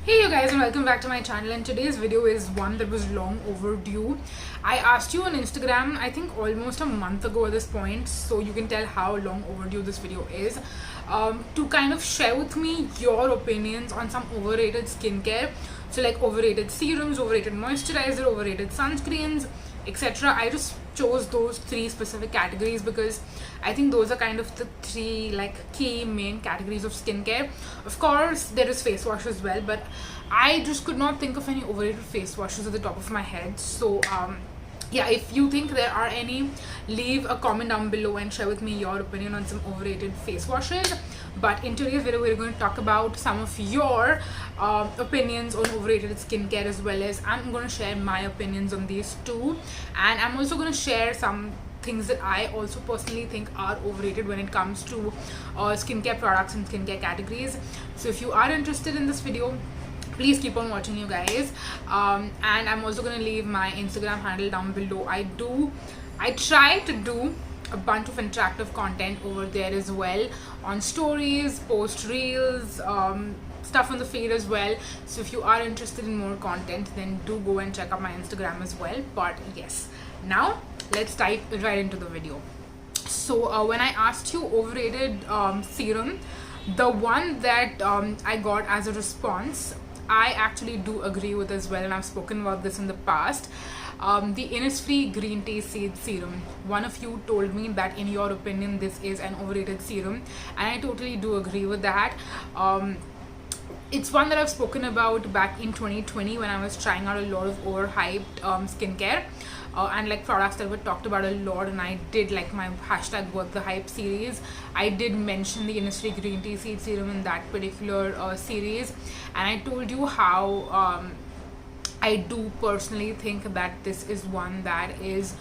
Hey you guys, and welcome back to my channel, and today's video is one that was long overdue. I asked you on Instagram, I think almost a month ago at this point, so you can tell how long overdue this video is, to kind of share with me your opinions on some overrated skincare. So like overrated serums, overrated moisturizer, overrated sunscreens, etc. I just chose those three specific categories because I think those are kind of the three like key main categories of skincare. Of course, there is face wash as well, but I just could not think of any overrated face washes at the top of my head. So yeah, if you think there are any, leave a comment down below and share with me your opinion on some overrated face washes. But in today's video, we're going to talk about some of your opinions on overrated skincare, as well as I'm going to share my opinions on these two, and I'm also going to share some things that I also personally think are overrated when it comes to skincare products and skincare categories. So if you are interested in this video, please keep on watching, you guys. And I'm also going to leave my Instagram handle down below. I try to do a bunch of interactive content over there as well, on stories, post reels, stuff on the feed as well. So if you are interested in more content, then do go and check out my Instagram as well. But yes, now let's dive right into the video. So when I asked you overrated serum, the one that I got as a response, I actually do agree with as well, and I've spoken about this in the past. The Innisfree green tea seed serum. One of you told me that in your opinion this is an overrated serum, and I totally do agree with that. It's one that I've spoken about back in 2020 when I was trying out a lot of overhyped skincare and like products that were talked about a lot, and I did like my hashtag worth the hype series. I did mention the Innisfree green tea seed serum in that particular series, and I told you how I do personally think that this is one that is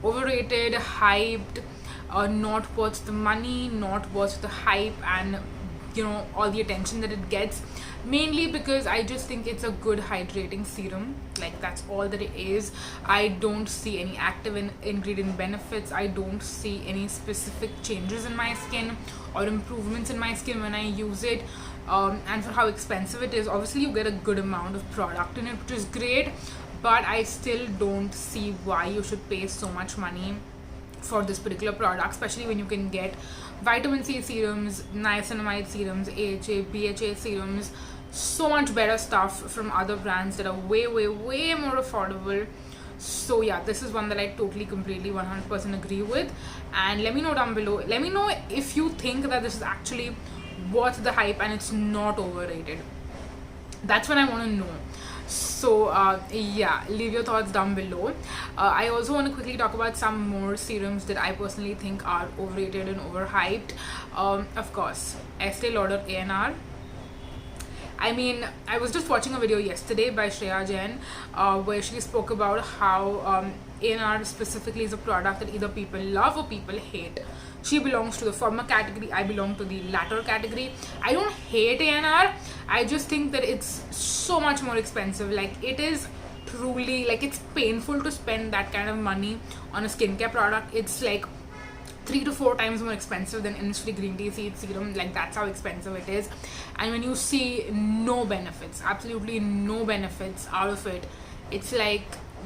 overrated, hyped, not worth the money, not worth the hype, and all the attention that it gets, mainly because I just think it's a good hydrating serum. Like, that's all that it is. I don't see any active ingredient benefits. I don't see any specific changes in my skin or improvements in my skin when I use it. And for how expensive it is, obviously you get a good amount of product in it, which is great, but I still don't see why you should pay so much money for this particular product, especially when you can get vitamin C serums, niacinamide serums, AHA, BHA serums, so much better stuff from other brands that are way more affordable. So yeah, this is one that I totally, completely, 100% agree with. And let me know down below, let me know if you think that this is actually worth the hype and it's not overrated. That's what I want to know. So yeah, leave your thoughts down below. I also want to quickly talk about some more serums that I personally think are overrated and overhyped. Of course, Estee Lauder ANR. I mean, I was just watching a video yesterday by Shreya Jain where she spoke about how ANR specifically is a product that either people love or people hate. She belongs to the former category, I belong to the latter category. I don't hate ANR, I just think that it's so much more expensive. Like, it is truly, like, it's painful to spend that kind of money on a skincare product. It's like 3 to 4 times more expensive than Innisfree green tea seed serum. Like, that's how expensive it is. And when you see no benefits, absolutely no benefits out of it, it's like,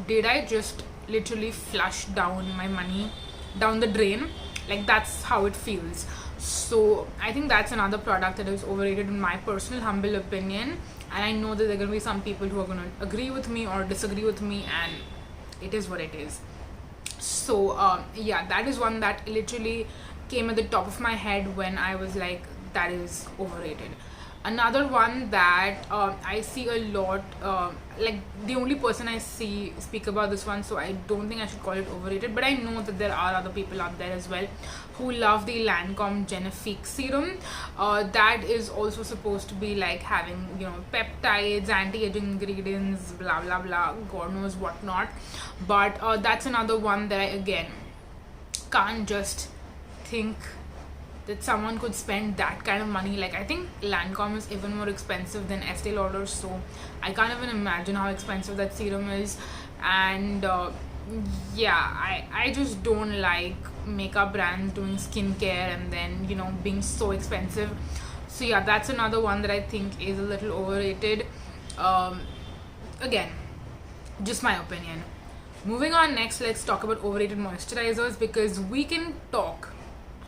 did I just literally flush down my money down the drain? Like, that's how it feels. So I think that's another product that is overrated in my personal humble opinion, and I know that there are going to be some people who are going to agree with me or disagree with me, and it is what it is. So yeah, that is one that literally came at the top of my head when I was like, that is overrated. Another one that I see a lot, like, the only person I see speak about this one, so I don't think I should call it overrated, but I know that there are other people out there as well who love the Lancome Genifique serum. That is also supposed to be like having, peptides, anti-aging ingredients, blah blah blah, god knows what not. But that's another one that I again can't just think that someone could spend that kind of money. Like, I think Lancome is even more expensive than Estee Lauder, so I can't even imagine how expensive that serum is. And yeah, I just don't like makeup brands doing skincare and then being so expensive. So yeah, that's another one that I think is a little overrated. um, again, just my opinion. Moving on, next let's talk about overrated moisturizers, because we can talk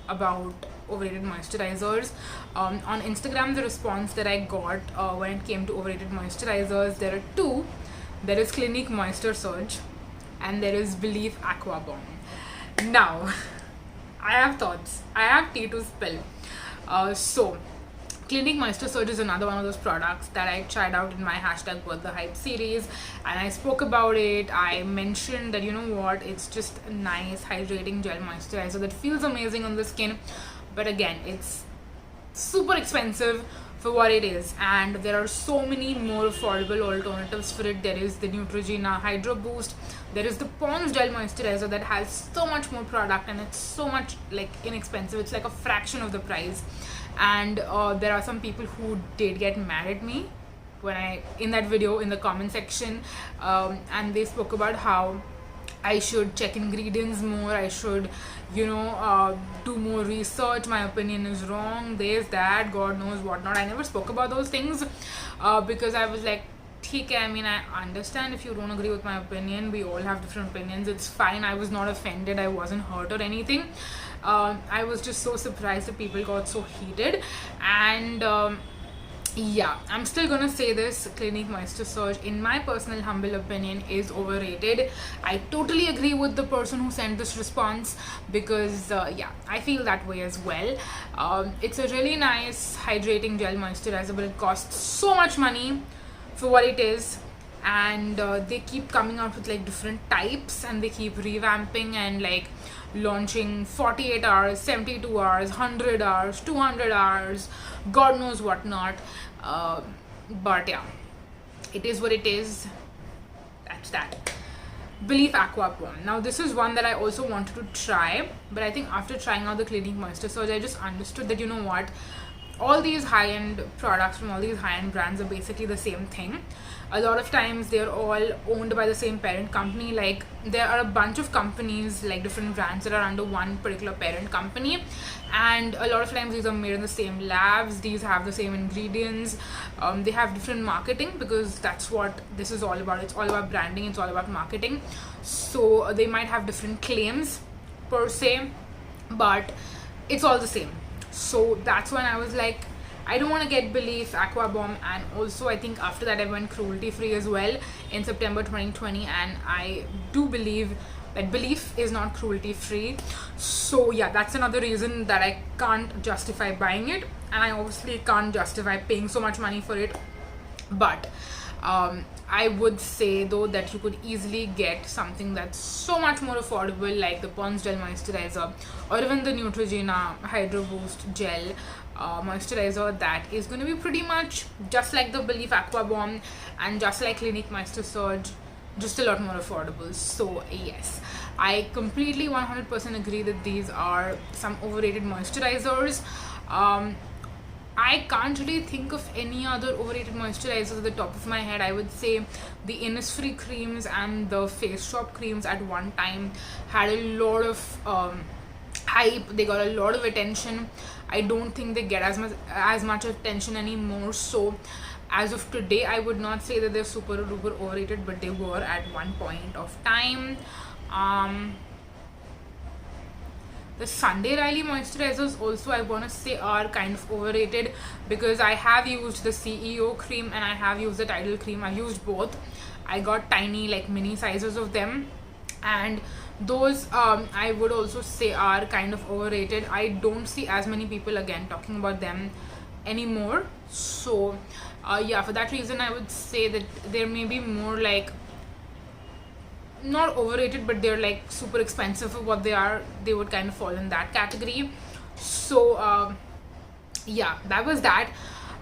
about overrated moisturizers. On Instagram, the response that I got when it came to overrated moisturizers, there are two. There is Clinique Moisture Surge and there is Belief Aqua Bomb. Now, I have thoughts. I have tea to spill. So, Clinique Moisture Surge is another one of those products that I tried out in my hashtag Worth the Hype series, and I spoke about it. I mentioned that, you know what, it's just a nice hydrating gel moisturizer that feels amazing on the skin, but again, it's super expensive for what it is, and there are so many more affordable alternatives for it. There is the Neutrogena Hydro Boost, there is the Pond's Gel Moisturizer that has so much more product and it's so much like inexpensive. It's like a fraction of the price. And there are some people who did get mad at me when I in that video in the comment section, and they spoke about how I should check ingredients more, I should, you know, do more research, my opinion is wrong, there's that, God knows what not. I never spoke about those things because I was like, okay, I mean, I understand if you don't agree with my opinion, we all have different opinions, it's fine. I was not offended, I wasn't hurt or anything. I was just so surprised that people got so heated, and yeah, I'm still gonna say this. Clinique Moisture Surge, in my personal humble opinion, is overrated. I totally agree with the person who sent this response, because yeah, I feel that way as well. It's a really nice hydrating gel moisturizer, but it costs so much money for what it is, and they keep coming out with like different types, and they keep revamping and like launching 48 hours, 72 hours, 100 hours, 200 hours, God knows what not. But yeah, it is what it is. That's that. Belief Aqua Bomb. Now this is one that I also wanted to try, but I think after trying out the Clinique Moisture Surge, I just understood that, you know what, all these high-end products from all these high-end brands are basically the same thing. A lot of times they're all owned by the same parent company. Like, there are a bunch of companies, like different brands that are under one particular parent company, and a lot of times these are made in the same labs, these have the same ingredients, they have different marketing, because that's what this is all about. It's all about branding, it's all about marketing. So they might have different claims per se, but it's all the same. So that's when I was like, I don't want to get Belief Aqua Bomb. And also I think after that I went cruelty free as well in September 2020, and I do believe that Belief is not cruelty free. So yeah, that's another reason that I can't justify buying it, and I obviously can't justify paying so much money for it. But I would say though that you could easily get something that's so much more affordable, like the Pond's Gel Moisturizer, or even the Neutrogena Hydro Boost Gel moisturizer, that is going to be pretty much just like the Belief Aqua Bomb and just like Clinique Moisture Surge, just a lot more affordable. So yes, I completely 100% agree that these are some overrated moisturizers. I can't really think of any other overrated moisturizers at the top of my head. I would say the Innisfree creams and the Face Shop creams at one time had a lot of hype. They got a lot of attention. I don't think they get as much attention anymore. So as of today, I would not say that they're super duper overrated, but they were at one point of time. The Sunday Riley moisturizers also, I want to say, are kind of overrated, because I have used the CEO cream and I have used the Tidal cream. I've used both. I got tiny like mini sizes of them, and those I would also say are kind of overrated. I don't see as many people again talking about them anymore. So yeah, for that reason I would say that there may be more like, not overrated, but they're like super expensive for what they are. They would kind of fall in that category. So yeah, that was that.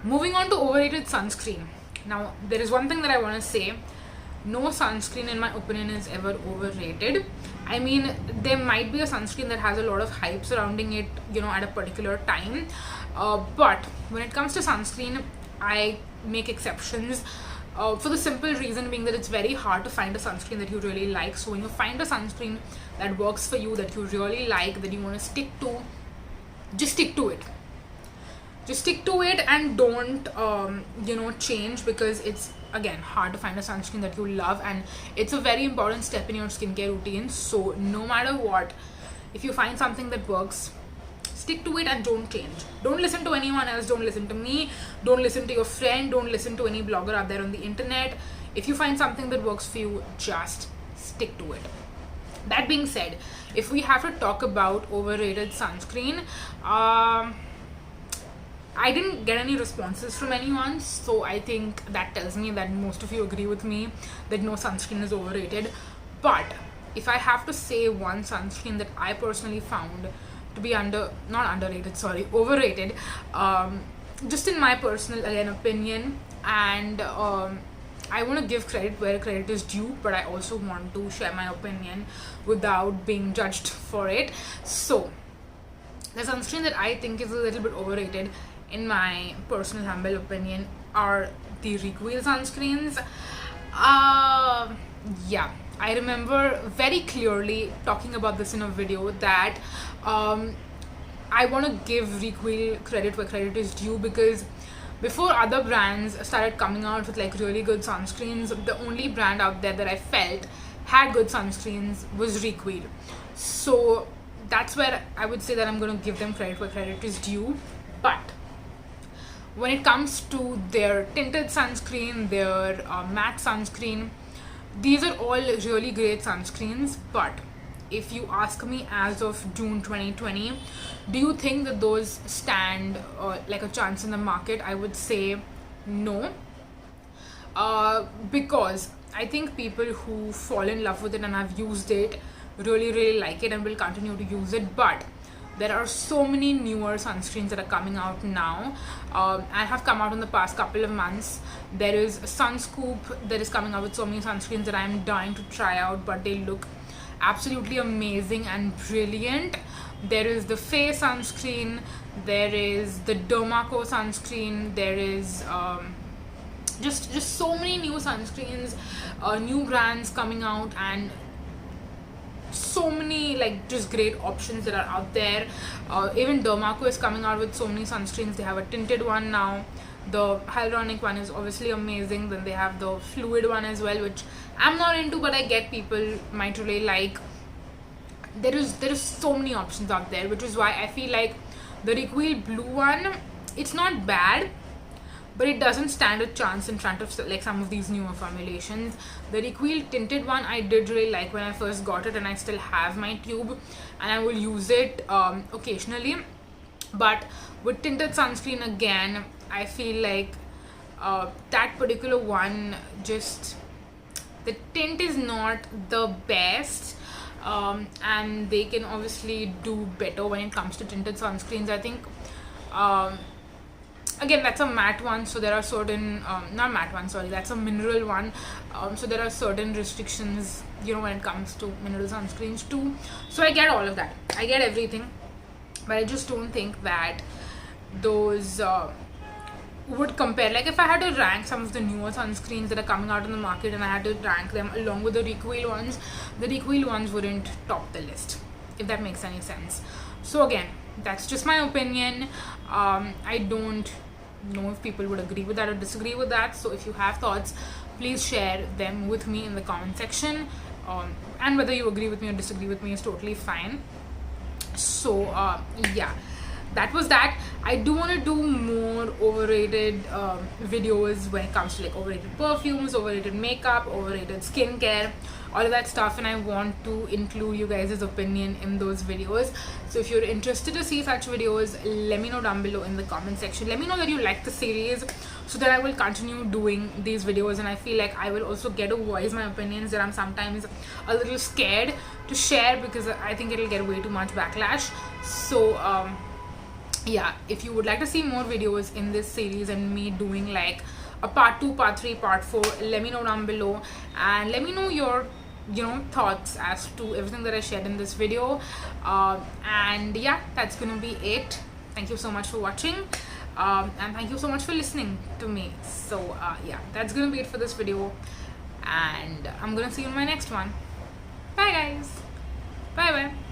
Moving on to overrated sunscreen. Now there is one thing that I want to say: no sunscreen in my opinion is ever overrated. I mean, there might be a sunscreen that has a lot of hype surrounding it, you know, at a particular time, but when it comes to sunscreen, I make exceptions. For the simple reason being that it's very hard to find a sunscreen that you really like. So when you find a sunscreen that works for you, that you really like, that you want to stick to, just stick to it. just stick to it and don't change, because it's again hard to find a sunscreen that you love, and it's a very important step in your skincare routine. So no matter what, if you find something that works, stick to it and don't change. Don't listen to anyone else, don't listen to me, don't listen to your friend, don't listen to any blogger out there on the internet. If you find something that works for you, just stick to it. That being said, if we have to talk about overrated sunscreen, I didn't get any responses from anyone, so I think that tells me that most of you agree with me that no sunscreen is overrated. But if I have to say one sunscreen that I personally found to be overrated, just in my personal opinion, and I want to give credit where credit is due, but I also want to share my opinion without being judged for it. So the sunscreen that I think is a little bit overrated, in my personal humble opinion, are the Recoil sunscreens. Yeah, I remember very clearly talking about this in a video that I want to give Recoil credit where credit is due, because before other brands started coming out with like really good sunscreens, the only brand out there that I felt had good sunscreens was Recoil. So that's where I would say that I'm going to give them credit where credit is due. But when it comes to their tinted sunscreen, their matte sunscreen, these are all really great sunscreens. But if you ask me, as of June 2020, do you think that those stand like a chance in the market? I would say no, because I think people who fall in love with it and have used it really like it and will continue to use it. But there are so many newer sunscreens that are coming out now and have come out in the past couple of months. There is Sunscoop that is coming out with so many sunscreens that I'm dying to try out, but they look absolutely amazing and brilliant. There is the Faye sunscreen, there is the Dermaco sunscreen, there is just so many new sunscreens, new brands coming out, and so many like just great options that are out there. Even Dermaco is coming out with so many sunscreens. They have a tinted one now, the hyaluronic one is obviously amazing, then they have the fluid one as well, which I'm not into, but I get people might really like. There is so many options out there, which is why I feel like the Recoil blue one, it's not bad, but it doesn't stand a chance in front of like some of these newer formulations. The Recoil tinted one I did really like when I first got it, and I still have my tube and I will use it occasionally. But with tinted sunscreen, again, I feel like that particular one, just the tint is not the best, and they can obviously do better when it comes to tinted sunscreens. I think again, that's a matte one, so there are certain not matte one, sorry, that's a mineral one, so there are certain restrictions, when it comes to mineral sunscreens too. So I get all of that, I get everything, but I just don't think that those would compare. Like, if I had to rank some of the newer sunscreens that are coming out in the market and I had to rank them along with the Recoil ones, the Recoil ones wouldn't top the list, if that makes any sense. So again, that's just my opinion. I don't know if people would agree with that or disagree with that. So if you have thoughts, please share them with me in the comment section, and whether you agree with me or disagree with me is totally fine. So yeah, that was that. I do want to do more overrated videos when it comes to like overrated perfumes, overrated makeup, overrated skincare, all of that stuff, and I want to include you guys' opinion in those videos. So if you're interested to see such videos, let me know down below in the comment section. Let me know that you like the series, so that I will continue doing these videos, and I feel like I will also get to voice my opinions that I'm sometimes a little scared to share, because I think it'll get way too much backlash. So yeah, if you would like to see more videos in this series and me doing like a part 2, part 3, part 4, let me know down below, and let me know your thoughts as to everything that I shared in this video. And yeah, that's gonna be it. Thank you so much for watching, and thank you so much for listening to me. So yeah, that's gonna be it for this video, and I'm gonna see you in my next one. Bye guys, bye bye.